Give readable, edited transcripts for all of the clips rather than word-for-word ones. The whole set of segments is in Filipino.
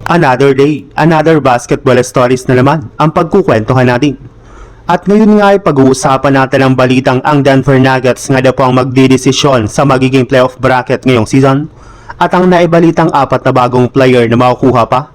Another day, another basketball stories na naman ang pagkukwentuhan natin. At ngayon nga ay pag-uusapan natin ang balitang ang Denver Nuggets nga daw po ang magdidesisyon sa magiging playoff bracket ngayong season at ang naibalitang 4 na bagong player na makukuha pa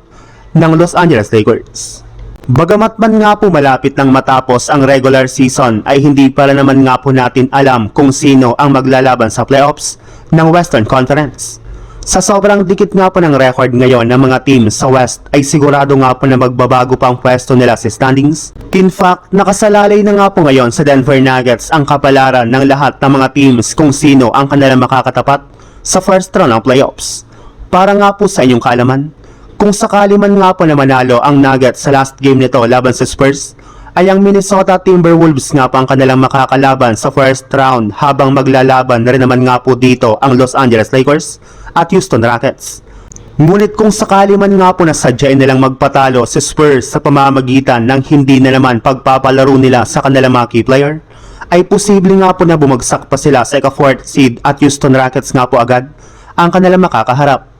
ng Los Angeles Lakers. Bagamat man nga po malapit nang matapos ang regular season ay hindi para naman nga po natin alam kung sino ang maglalaban sa playoffs ng Western Conference. Sa sobrang dikit nga po ng record ngayon ng mga teams sa West ay sigurado nga po na magbabago pa ang pwesto nila sa standings. In fact, nakasalalay na nga po ngayon sa Denver Nuggets ang kapalaran ng lahat ng mga teams kung sino ang kanilang makakatapat sa first round ng playoffs. Para nga po sa inyong kaalaman, kung sakali man nga po na manalo ang Nuggets sa last game nito laban sa Spurs, ay ang Minnesota Timberwolves nga po ang kanilang makakalaban sa first round habang maglalaban na rin naman nga po dito ang Los Angeles Lakers at Houston Rockets. Ngunit kung sakali man nga po na sadyain nilang magpatalo si Spurs sa pamamagitan ng hindi na naman pagpapalaro nila sa kanilang mga key player, ay posible nga po na bumagsak pa sila sa ika-4th seed at Houston Rockets nga po agad ang kanilang makakaharap.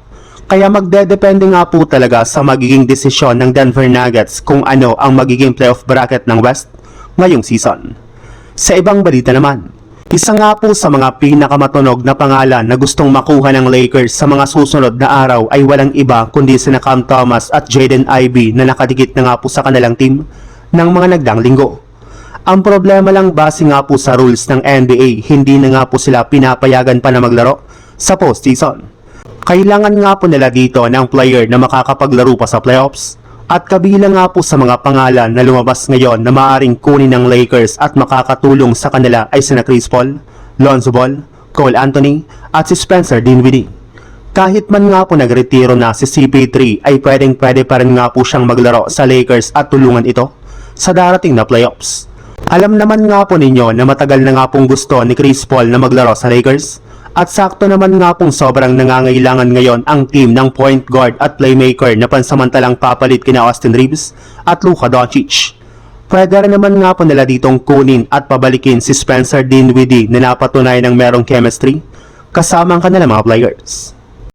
Kaya magdedepende nga po talaga sa magiging desisyon ng Denver Nuggets kung ano ang magiging playoff bracket ng West ngayong season. Sa ibang balita naman, isa nga po sa mga pinakamatunog na pangalan na gustong makuha ng Lakers sa mga susunod na araw ay walang iba kundi sina Cam Thomas at Jaden Ivey na nakadikit na nga po sa kanilang team ng mga nagdaang linggo. Ang problema lang base nga po sa rules ng NBA, hindi na nga po sila pinapayagan pa na maglaro sa postseason. Kailangan nga po nila dito ng player na makakapaglaro pa sa playoffs at kabilang nga po sa mga pangalan na lumabas ngayon na maaaring kunin ng Lakers at makakatulong sa kanila ay sina Chris Paul, Lonzo Ball, Cole Anthony at si Spencer Dinwiddie. Kahit man nga po nagretiro na si CP3 ay pwede pa rin nga po siyang maglaro sa Lakers at tulungan ito sa darating na playoffs. Alam naman nga po ninyo na matagal na nga pong gusto ni Chris Paul na maglaro sa Lakers. At sakto naman nga pong sobrang nangangailangan ngayon ang team ng point guard at playmaker na pansamantalang papalit kina Austin Reeves at Luka Doncic. Pwede rin naman nga po nila ditong kunin at pabalikin si Spencer Dinwiddie na napatunay ng merong chemistry kasama ang kanilang mga players.